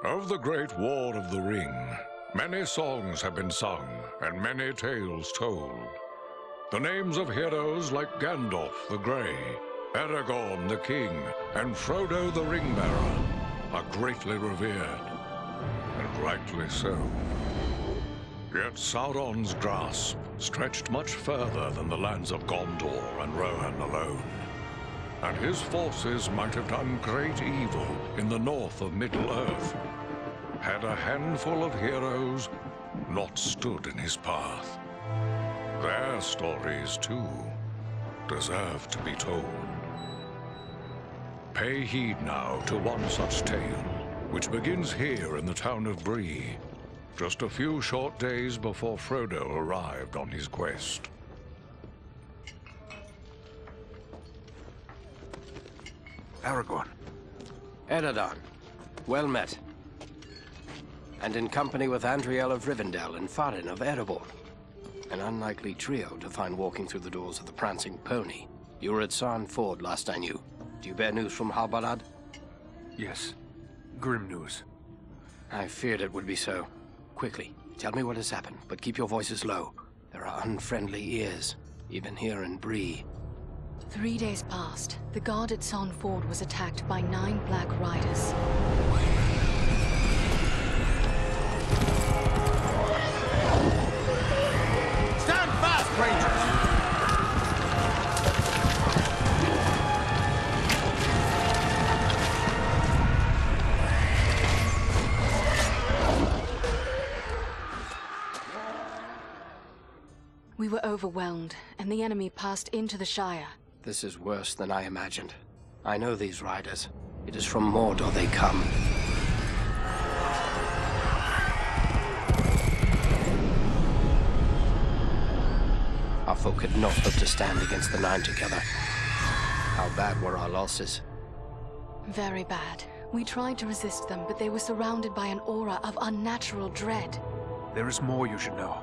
Of the Great War of the Ring, many songs have been sung and many tales told. The names of heroes like Gandalf the Grey, Aragorn the King, and Frodo the Ring-Bearer are greatly revered, and rightly so. Yet Sauron's grasp stretched much further than the lands of Gondor and Rohan alone, and his forces might have done great evil in the north of Middle-earth, had a handful of heroes not stood in his path. Their stories, too, deserve to be told. Pay heed now to one such tale, which begins here in the town of Bree, just a few short days before Frodo arrived on his quest. Aragorn. Eradan. Well met. And in company with Andriэль of Rivendell and Farin of Erebor. An unlikely trio to find walking through the doors of the Prancing Pony. You were at Sarn Ford last I knew. Do you bear news from Halbarad? Yes. Grim news. I feared it would be so. Quickly, tell me what has happened, but keep your voices low. There are unfriendly ears, even here in Bree. 3 days passed. The guard at Sarn Ford was attacked by 9 Black Riders. Stand fast, Rangers! We were overwhelmed, and the enemy passed into the Shire. This is worse than I imagined. I know these riders. It is from Mordor they come. Our folk had not hoped to stand against the 9 together. How bad were our losses? Very bad. We tried to resist them, but they were surrounded by an aura of unnatural dread. There is more you should know.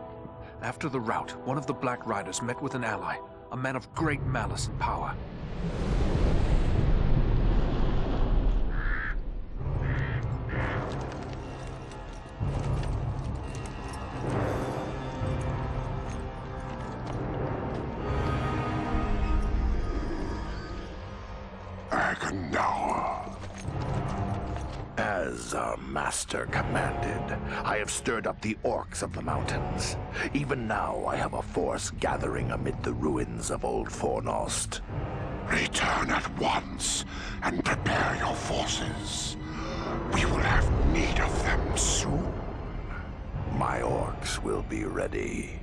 After the rout, one of the Black Riders met with an ally, a man of great malice and power. As our master commanded, I have stirred up the orcs of the mountains. Even now, I have a force gathering amid the ruins of Old Fornost. Return at once and prepare your forces. We will have need of them soon. My orcs will be ready.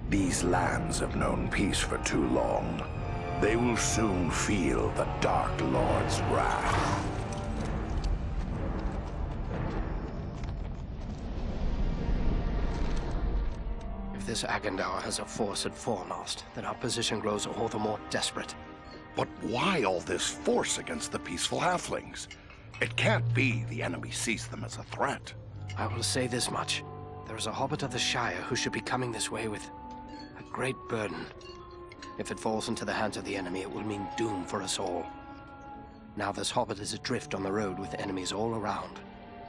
These lands have known peace for too long. They will soon feel the Dark Lord's wrath. If this Agandaur has a force at Fornost, then our position grows all the more desperate. But why all this force against the peaceful halflings? It can't be the enemy sees them as a threat. I will say this much. There is a hobbit of the Shire who should be coming this way with a great burden. If it falls into the hands of the enemy, it will mean doom for us all. Now this hobbit is adrift on the road with enemies all around.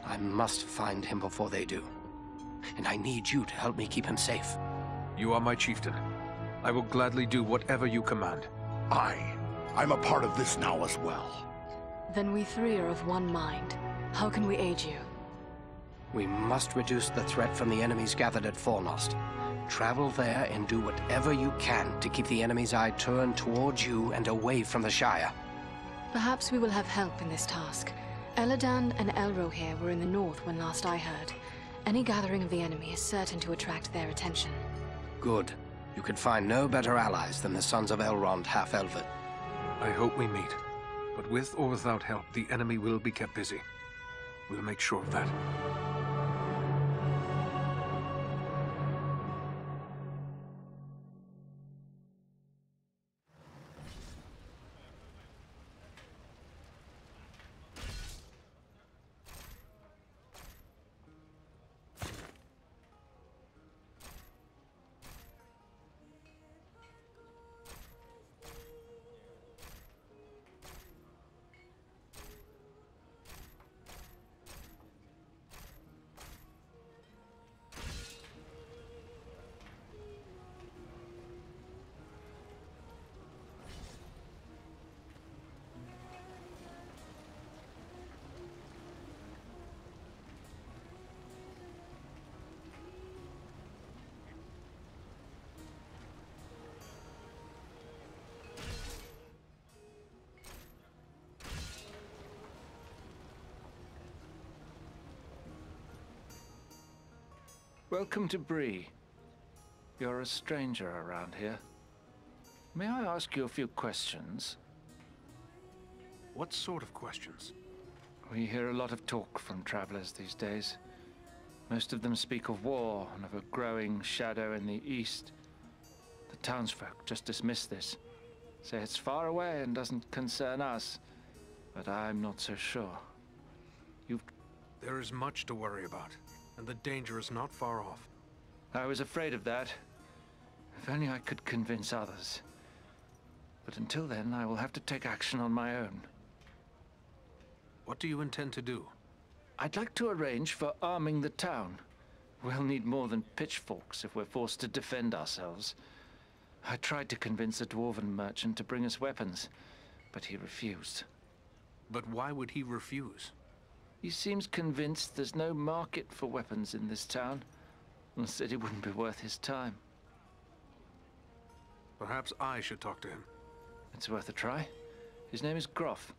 I must find him before they do. And I need you to help me keep him safe. You are my chieftain. I will gladly do whatever you command. I'm a part of this now as well. Then we 3 are of one mind. How can we aid you? We must reduce the threat from the enemies gathered at Fornost. Travel there and do whatever you can to keep the enemy's eye turned towards you and away from the Shire. Perhaps we will have help in this task. Elladan and Elrohir were in the north when last I heard. Any gathering of the enemy is certain to attract their attention. Good. You could find no better allies than the sons of Elrond half-elven. I hope we meet. But with or without help, the enemy will be kept busy. We'll make sure of that. Welcome to Bree. You're a stranger around here. May I ask you a few questions? What sort of questions? We hear a lot of talk from travelers these days. Most of them speak of war and of a growing shadow in the east. The townsfolk just dismiss this, say it's far away and doesn't concern us, but I'm not so sure. There is much to worry about, and the danger is not far off. I was afraid of that. If only I could convince others. But until then, I will have to take action on my own. What do you intend to do? I'd like to arrange for arming the town. We'll need more than pitchforks if we're forced to defend ourselves. I tried to convince a dwarven merchant to bring us weapons, but he refused. But why would he refuse? He seems convinced there's no market for weapons in this town, and said it wouldn't be worth his time. Perhaps I should talk to him. It's worth a try. His name is Groff.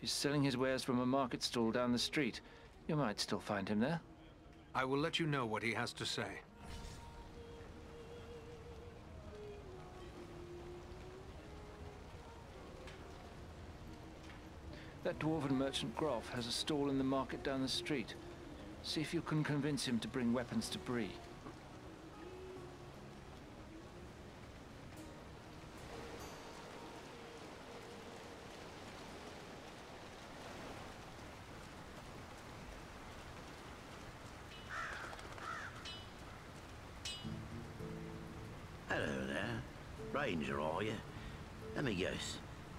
He's selling his wares from a market stall down the street. You might still find him there. I will let you know what he has to say. That dwarven merchant Groff has a stall in the market down the street. See if you can convince him to bring weapons to Bree. Hello there. Ranger, are you? Let me guess.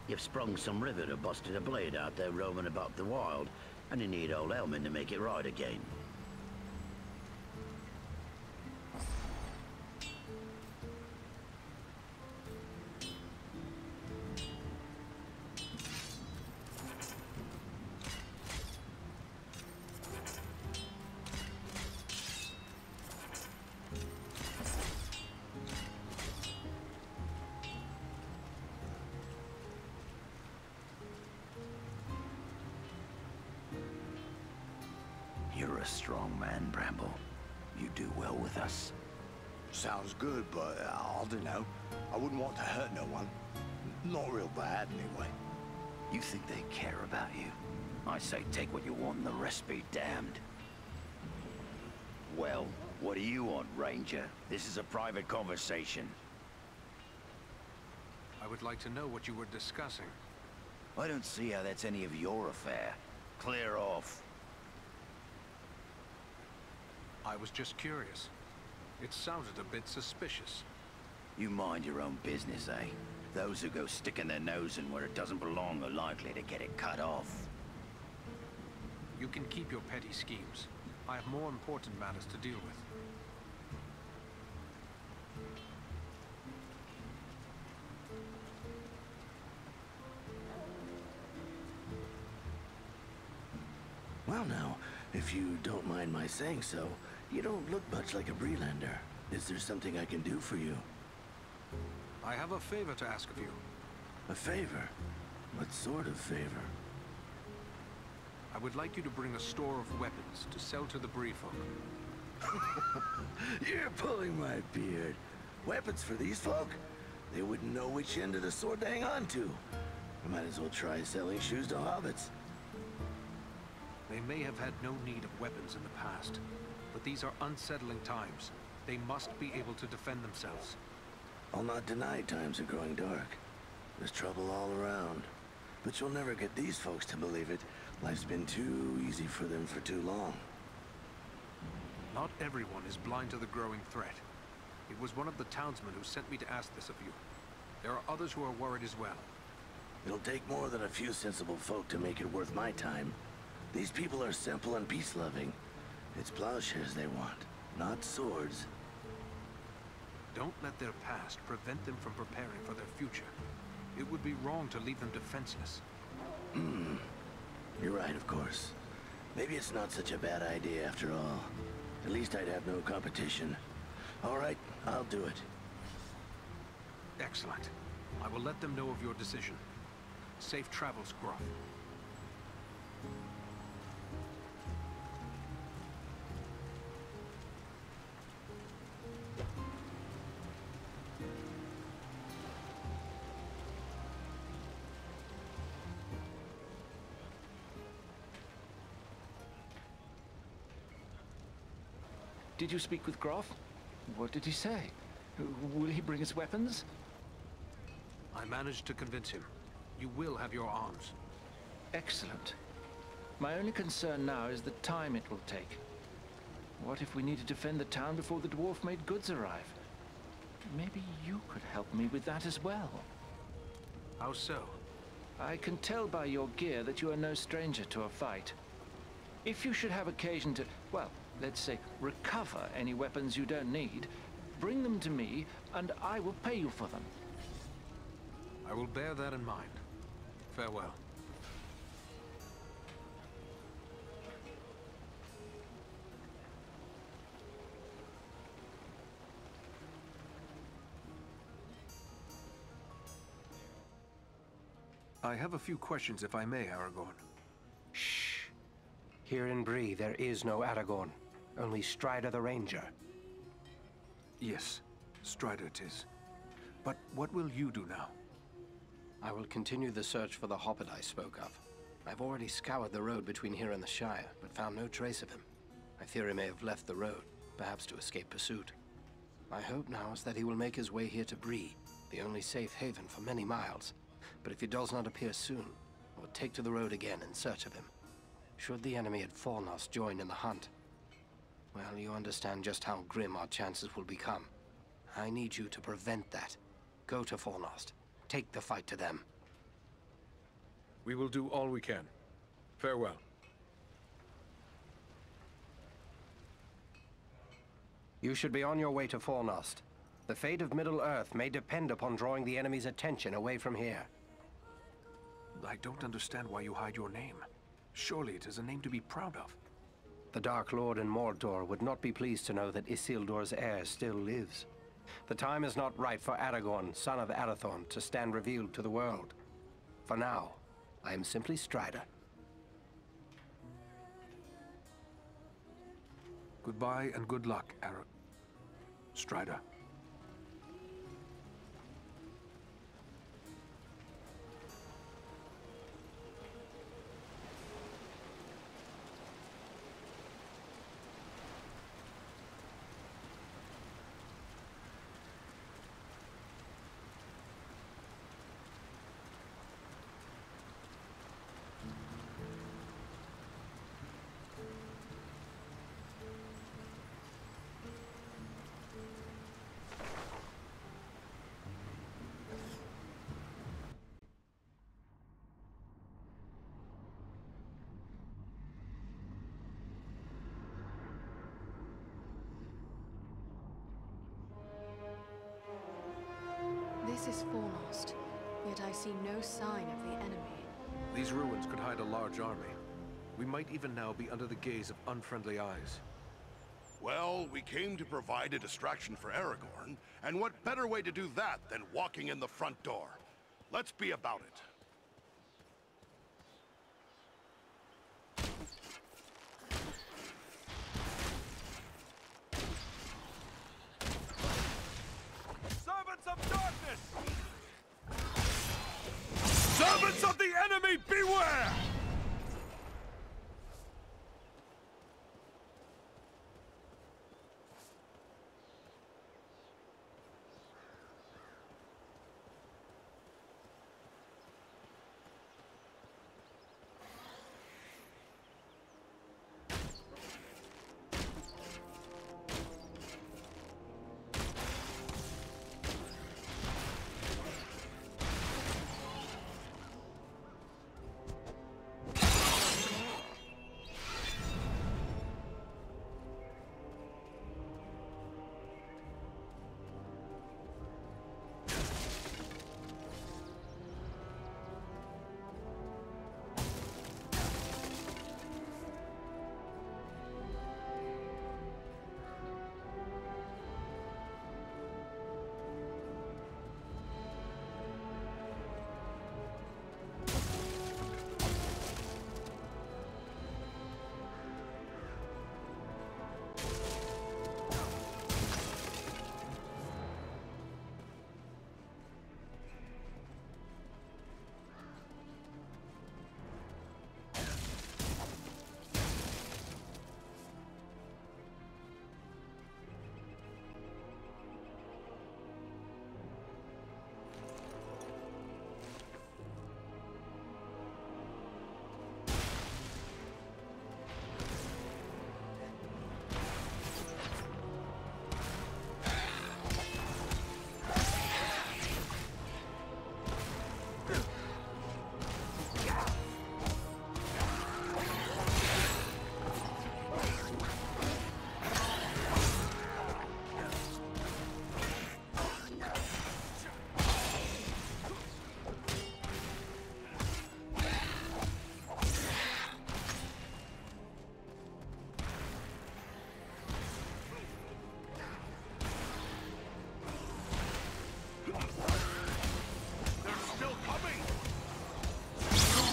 You've sprung some rivet or busted a blade out there roaming about the wild, and you need old Elman to make it right again. You're a strong man, Bramble. You do well with us. Sounds good, but I don't know. I wouldn't want to hurt no one. Not real bad, anyway. You think they care about you? I say take what you want and the rest be damned. Well, what do you want, Ranger? This is a private conversation. I would like to know what you were discussing. I don't see how that's any of your affair. Clear off. I was just curious. It sounded a bit suspicious. You mind your own business, eh? Those who go sticking their nose in where it doesn't belong are likely to get it cut off. You can keep your petty schemes. I have more important matters to deal with. Well now, if you don't mind my saying so, you don't look much like a Breelander. Is there something I can do for you? I have a favor to ask of you. A favor? What sort of favor? I would like you to bring a store of weapons to sell to the Bree folk. You're pulling my beard. Weapons for these folk? They wouldn't know which end of the sword to hang on to. I might as well try selling shoes to hobbits. They may have had no need of weapons in the past, but these are unsettling times. They must be able to defend themselves. I'll not deny times are growing dark. There's trouble all around. But you'll never get these folks to believe it. Life's been too easy for them for too long. Not everyone is blind to the growing threat. It was one of the townsmen who sent me to ask this of you. There are others who are worried as well. It'll take more than a few sensible folk to make it worth my time. These people are simple and peace-loving. It's plowshares they want, not swords. Don't let their past prevent them from preparing for their future. It would be wrong to leave them defenseless. You're right, of course. Maybe it's not such a bad idea after all. At least I'd have no competition. All right, I'll do it. Excellent. I will let them know of your decision. Safe travels, Groff. Did you speak with Groff? What did he say? Will he bring us weapons? I managed to convince him. You will have your arms. Excellent. My only concern now is the time it will take. What if we need to defend the town before the dwarf-made goods arrive? Maybe you could help me with that as well. How so? I can tell by your gear that you are no stranger to a fight. If you should have occasion to, well, let's say, recover any weapons you don't need, bring them to me, and I will pay you for them. I will bear that in mind. Farewell. I have a few questions, if I may, Aragorn. Shh. Here in Bree, there is no Aragorn. Only Strider the Ranger. Yes, Strider it is. But what will you do now? I will continue the search for the hobbit I spoke of. I've already scoured the road between here and the Shire, but found no trace of him. I fear he may have left the road, perhaps to escape pursuit. My hope now is that he will make his way here to Bree, the only safe haven for many miles. But if he does not appear soon, I will take to the road again in search of him. Should the enemy at Fornost join in the hunt, well, you understand just how grim our chances will become. I need you to prevent that. Go to Fornost. Take the fight to them. We will do all we can. Farewell. You should be on your way to Fornost. The fate of Middle-earth may depend upon drawing the enemy's attention away from here. I don't understand why you hide your name. Surely it is a name to be proud of. The Dark Lord in Mordor would not be pleased to know that Isildur's heir still lives. The time is not right for Aragorn, son of Arathorn, to stand revealed to the world. For now, I am simply Strider. Goodbye and good luck, Strider. This is Fornost, yet I see no sign of the enemy. These ruins could hide a large army. We might even now be under the gaze of unfriendly eyes. Well, we came to provide a distraction for Aragorn, and what better way to do that than walking in the front door? Let's be about it. Servants of darkness! Servants of the enemy, beware!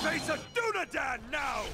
face a dunadan now!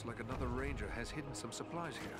Like another ranger has hidden some supplies here.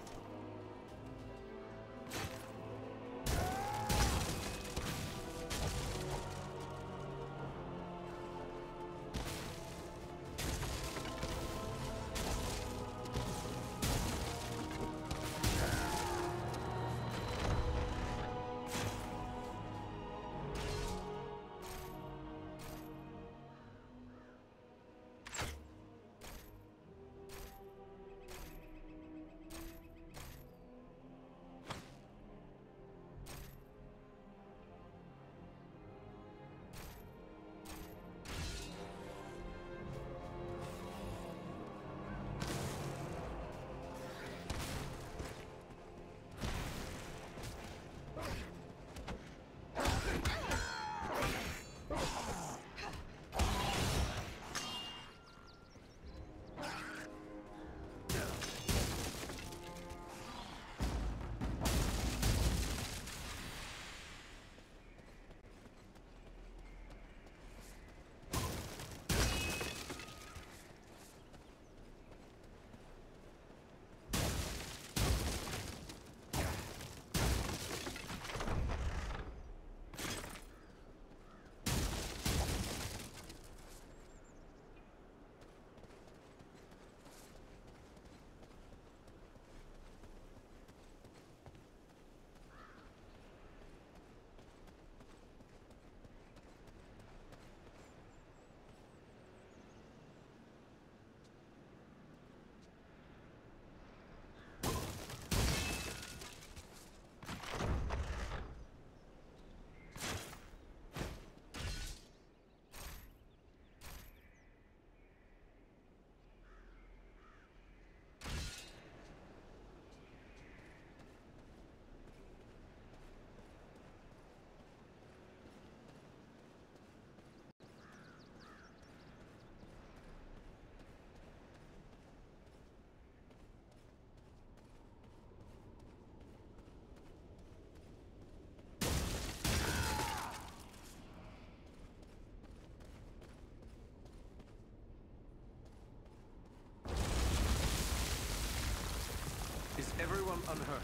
Is everyone unhurt?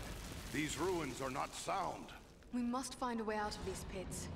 These ruins are not sound. We must find a way out of these pits.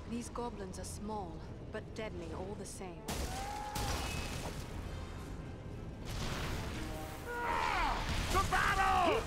These goblins are small, but deadly all the same. To battle!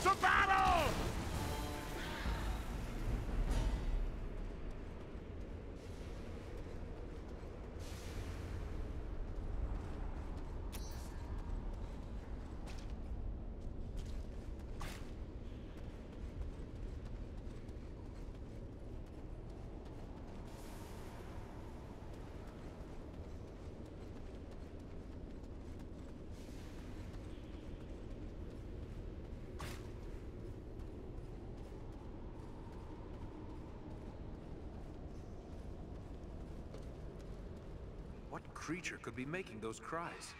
To battle! What creature could be making those cries?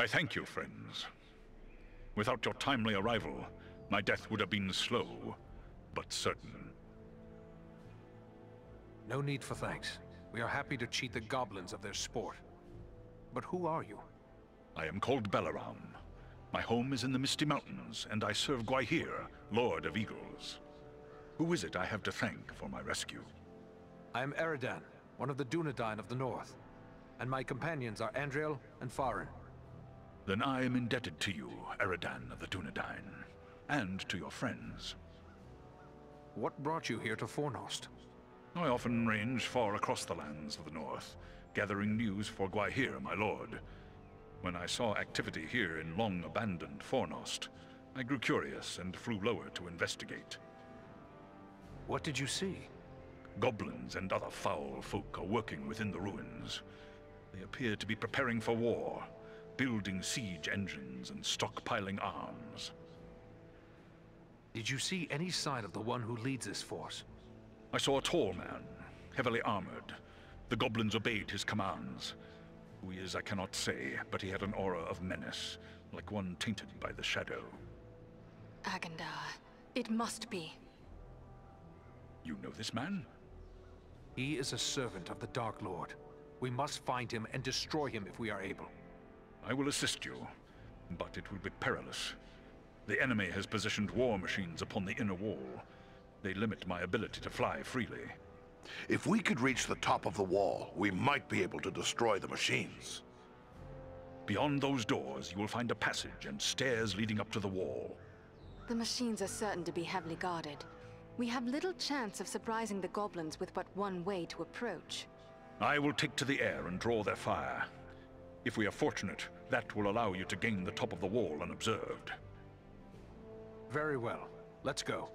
I thank you, friends. Without your timely arrival, my death would have been slow, but certain. No need for thanks. We are happy to cheat the goblins of their sport. But who are you? I am called Balaram. My home is in the Misty Mountains, and I serve Gwaihir, Lord of Eagles. Who is it I have to thank for my rescue? I am Eradan, one of the Dunadan of the North. And my companions are Andriэль and Fariin. Then I am indebted to you, Eradan of the Dunadan, and to your friends. What brought you here to Fornost? I often range far across the lands of the North, gathering news for Gwaihir, my lord. When I saw activity here in long-abandoned Fornost, I grew curious and flew lower to investigate. What did you see? Goblins and other foul folk are working within the ruins. They appear to be preparing for war, building siege engines and stockpiling arms. Did you see any sign of the one who leads this force? I saw a tall man, heavily armored. The goblins obeyed his commands. Who he is, I cannot say, but he had an aura of menace, like one tainted by the shadow. Agandar. It must be. You know this man? He is a servant of the Dark Lord. We must find him and destroy him if we are able. I will assist you, but it will be perilous. The enemy has positioned war machines upon the inner wall. They limit my ability to fly freely. If we could reach the top of the wall, we might be able to destroy the machines. Beyond those doors, you will find a passage and stairs leading up to the wall. The machines are certain to be heavily guarded. We have little chance of surprising the goblins with but one way to approach. I will take to the air and draw their fire. If we are fortunate, that will allow you to gain the top of the wall unobserved. Very well. Let's go.